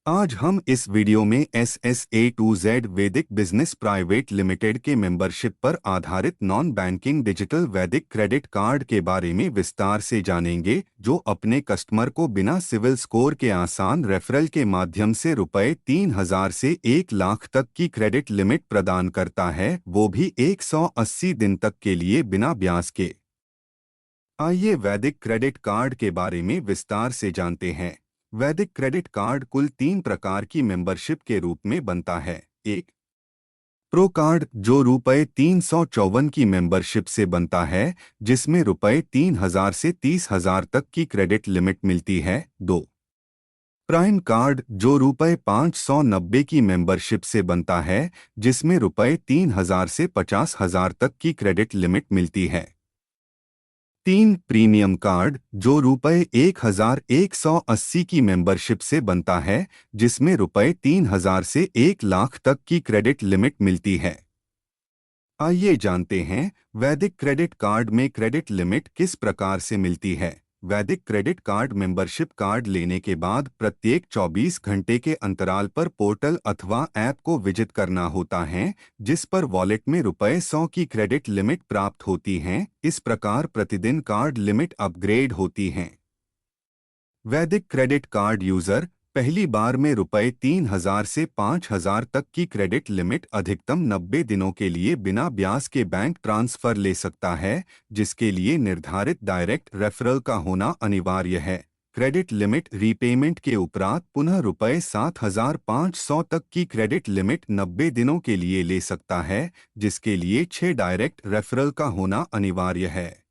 आज हम इस वीडियो में SSA2Z वैदिक बिजनेस प्राइवेट लिमिटेड के मेंबरशिप पर आधारित नॉन बैंकिंग डिजिटल वैदिक क्रेडिट कार्ड के बारे में विस्तार से जानेंगे, जो अपने कस्टमर को बिना सिविल स्कोर के आसान रेफरल के माध्यम से ₹3000 से 1 लाख तक की क्रेडिट लिमिट प्रदान करता है, वो भी 180 दिन तक के लिए बिना ब्याज के। आइए वैदिक क्रेडिट कार्ड के बारे में विस्तार से जानते हैं। वैदिक क्रेडिट कार्ड कुल 3 प्रकार की मेंबरशिप के रूप में बनता है। एक, प्रो कार्ड, जो ₹354 की मेंबरशिप से बनता है, जिसमें ₹3000 से 30,000 तक की क्रेडिट लिमिट मिलती है। दो, प्राइम कार्ड, जो ₹590 की मेंबरशिप से बनता है, जिसमें ₹3000 से 50,000 तक की क्रेडिट लिमिट मिलती है। तीन, प्रीमियम कार्ड, जो ₹1180 की मेंबरशिप से बनता है, जिसमें ₹3000 से 1 लाख तक की क्रेडिट लिमिट मिलती है। आइए जानते हैं वैदिक क्रेडिट कार्ड में क्रेडिट लिमिट किस प्रकार से मिलती है। वैदिक क्रेडिट कार्ड मेंबरशिप कार्ड लेने के बाद प्रत्येक 24 घंटे के अंतराल पर पोर्टल अथवा ऐप को विजिट करना होता है, जिस पर वॉलेट में ₹100 की क्रेडिट लिमिट प्राप्त होती हैं। इस प्रकार प्रतिदिन कार्ड लिमिट अपग्रेड होती हैं। वैदिक क्रेडिट कार्ड यूजर पहली बार में ₹3000 से 5000 तक की क्रेडिट लिमिट अधिकतम 90 दिनों के लिए बिना ब्याज के बैंक ट्रांसफर ले सकता है, जिसके लिए निर्धारित डायरेक्ट रेफरल का होना अनिवार्य है। क्रेडिट लिमिट रीपेमेंट के उपरांत पुनः ₹7500 तक की क्रेडिट लिमिट 90 दिनों के लिए ले सकता है, जिसके लिए 6 डायरेक्ट रेफरल का होना अनिवार्य है।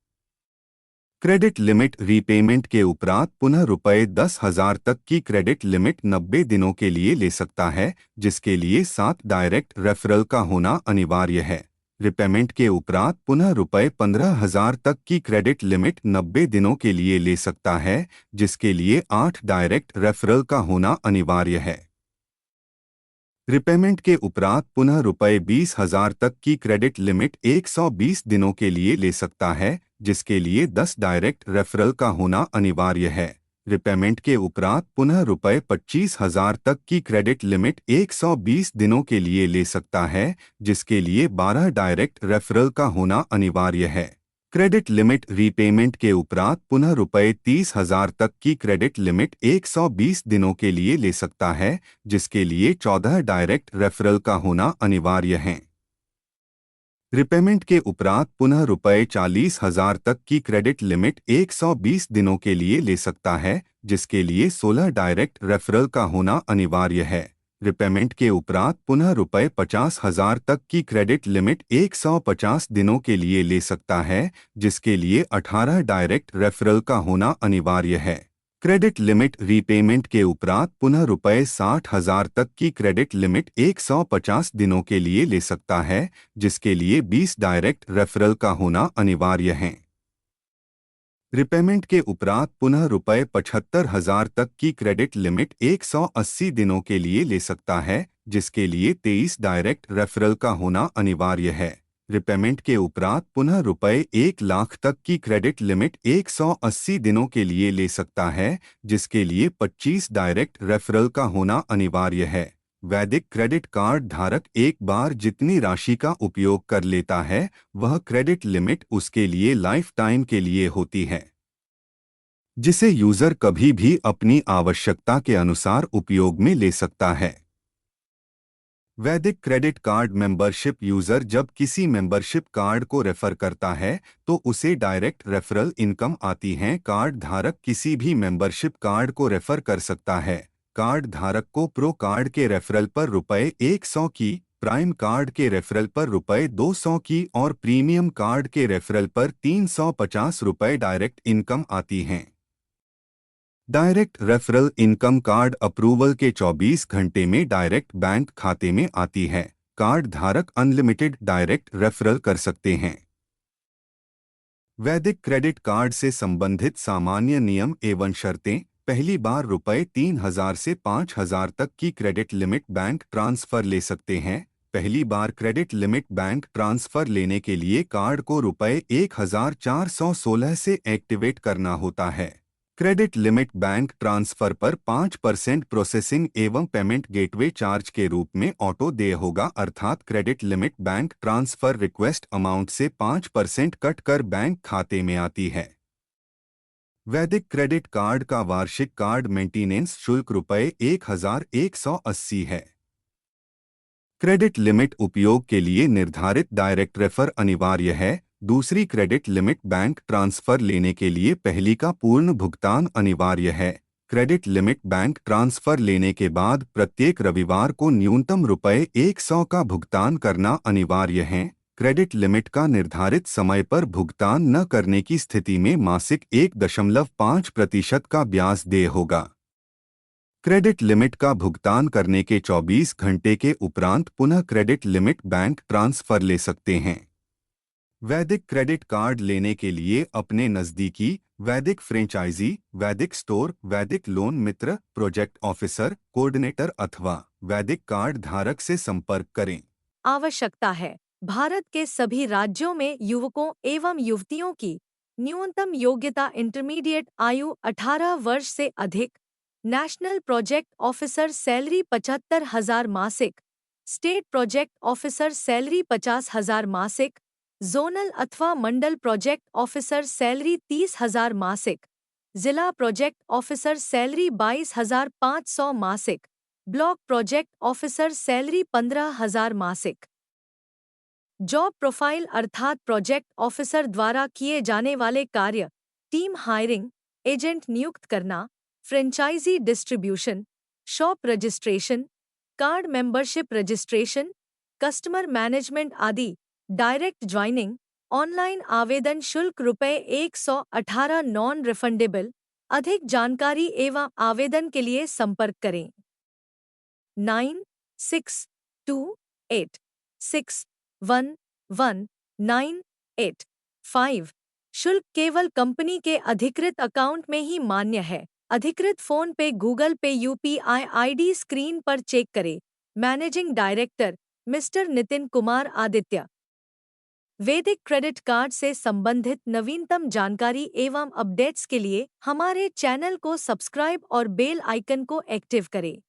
क्रेडिट लिमिट रीपेमेंट के उपरांत पुनः ₹10,000 तक की क्रेडिट लिमिट 90 दिनों के लिए ले सकता है, जिसके लिए 7 डायरेक्ट रेफरल का होना अनिवार्य है। रिपेमेंट के उपरांत पुनः ₹15,000 तक की क्रेडिट लिमिट 90 दिनों के लिए ले सकता है, जिसके लिए 8 डायरेक्ट रेफरल का होना अनिवार्य है। रिपेमेंट के उपरांत पुनः ₹20,000 तक की क्रेडिट लिमिट 120 दिनों के लिए ले सकता है, जिसके लिए 10 डायरेक्ट रेफरल का होना अनिवार्य है। रिपेमेंट के उपरांत पुनः ₹25,000 तक की क्रेडिट लिमिट 120 दिनों के लिए ले सकता है, जिसके लिए 12 डायरेक्ट रेफरल का होना अनिवार्य है। क्रेडिट लिमिट रीपेमेंट के उपरांत पुनः ₹30,000 तक की क्रेडिट लिमिट 120 दिनों के लिए ले सकता है, जिसके लिए 14 डायरेक्ट रेफरल का होना अनिवार्य है। रिपेमेंट के उपरांत पुनः ₹40,000 तक की क्रेडिट लिमिट 120 दिनों के लिए ले सकता है, जिसके लिए 16 डायरेक्ट रेफरल का होना अनिवार्य है। रिपेमेंट के उपरांत पुनः ₹50,000 तक की क्रेडिट लिमिट 150 दिनों के लिए ले सकता है, जिसके लिए 18 डायरेक्ट रेफरल का होना अनिवार्य है। क्रेडिट लिमिट रीपेमेंट के उपरांत पुनः ₹60,000 तक की क्रेडिट लिमिट 150 दिनों के लिए ले सकता है, जिसके लिए 20 डायरेक्ट रेफरल का होना अनिवार्य है। रिपेमेंट के उपरांत पुनः ₹75,000 तक की क्रेडिट लिमिट 180 दिनों के लिए ले सकता है, जिसके लिए 23 डायरेक्ट रेफरल का होना अनिवार्य है। रिपेमेंट के उपरांत पुनः ₹1 लाख तक की क्रेडिट लिमिट 180 दिनों के लिए ले सकता है, जिसके लिए 25 डायरेक्ट रेफरल का होना अनिवार्य है। वैदिक क्रेडिट कार्ड धारक एक बार जितनी राशि का उपयोग कर लेता है, वह क्रेडिट लिमिट उसके लिए लाइफ टाइम के लिए होती है, जिसे यूजर कभी भी अपनी आवश्यकता के अनुसार उपयोग में ले सकता है। वैदिक क्रेडिट कार्ड मेंबरशिप यूजर जब किसी मेंबरशिप कार्ड को रेफर करता है, तो उसे डायरेक्ट रेफरल इनकम आती है। कार्ड धारक किसी भी मेंबरशिप कार्ड को रेफर कर सकता है। कार्ड धारक को प्रो कार्ड के रेफरल पर ₹100 की, प्राइम कार्ड के रेफरल पर ₹200 की और प्रीमियम कार्ड के रेफरल पर ₹350 डायरेक्ट इनकम आती हैं। Direct referral income card approval के 24 घंटे में डायरेक्ट बैंक खाते में आती है। कार्ड धारक अनलिमिटेड डायरेक्ट रेफरल कर सकते हैं। वैदिक क्रेडिट कार्ड से संबंधित सामान्य नियम एवं शर्तें। पहली बार ₹3000 से 5000 तक की क्रेडिट लिमिट बैंक ट्रांसफर ले सकते हैं। पहली बार क्रेडिट लिमिट बैंक ट्रांसफर लेने के लिए कार्ड को ₹1416 से एक्टिवेट करना होता है। क्रेडिट लिमिट बैंक ट्रांसफर पर 5% प्रोसेसिंग एवं पेमेंट गेटवे चार्ज के रूप में ऑटो देय होगा, अर्थात credit limit bank transfer request amount से 5% कट कर बैंक खाते में आती है। वैदिक क्रेडिट कार्ड का वार्षिक कार्ड मेंटेनेंस शुल्क ₹1180 है। क्रेडिट लिमिट उपयोग के लिए निर्धारित डायरेक्ट रेफर अनिवार्य है। दूसरी क्रेडिट लिमिट बैंक ट्रांसफर लेने के लिए पहली का पूर्ण भुगतान अनिवार्य है। क्रेडिट लिमिट बैंक ट्रांसफर लेने के बाद प्रत्येक रविवार को न्यूनतम ₹100 का भुगतान करना अनिवार्य है। क्रेडिट लिमिट का निर्धारित समय पर भुगतान न करने की स्थिति में मासिक 1.5% का ब्याज देय होगा। क्रेडिट लिमिट का भुगतान करने के 24 घंटे के उपरांत पुनः क्रेडिट लिमिट बैंक ट्रांसफर ले सकते हैं। वैदिक क्रेडिट कार्ड लेने के लिए अपने नज़दीकी वैदिक फ्रेंचाइजी, वैदिक स्टोर, वैदिक लोन मित्र, प्रोजेक्ट ऑफिसर, कोऑर्डिनेटर अथवा वैदिक कार्ड धारक से संपर्क करें। आवश्यकता है। भारत के सभी राज्यों में युवकों एवं युवतियों की न्यूनतम योग्यता इंटरमीडिएट आयु 18 वर्ष से अधिक, नेशनल प्रोजेक्ट ऑफिसर सैलरी 75,000 मासिक, स्टेट प्रोजेक्ट ऑफिसर सैलरी 50,000 मासिक, जोनल अथवा मंडल प्रोजेक्ट ऑफिसर सैलरी 30,000 मासिक, जिला प्रोजेक्ट ऑफिसर सैलरी 22,500 मासिक, ब्लॉक प्रोजेक्ट ऑफिसर सैलरी 15,000 मासिक। जॉब प्रोफाइल अर्थात प्रोजेक्ट ऑफिसर द्वारा किए जाने वाले कार्य: टीम हायरिंग, एजेंट नियुक्त करना, franchisee distribution, shop registration, card membership registration, customer management आदि। डायरेक्ट ज्वाइनिंग, ऑनलाइन आवेदन शुल्क ₹118 नॉन रिफंडेबल। अधिक जानकारी एवं आवेदन के लिए संपर्क करें 9628611985। शुल्क केवल कंपनी के अधिकृत अकाउंट में ही मान्य है। अधिकृत फोन पे, गूगल पे, यूपीआई आईडी स्क्रीन पर चेक करें। Managing director mister Nitin Kumar Aditya. वैदिक क्रेडिट कार्ड से संबंधित नवीनतम जानकारी एवं अपडेट्स के लिए हमारे चैनल को सब्सक्राइब और बेल आइकन को एक्टिव करें।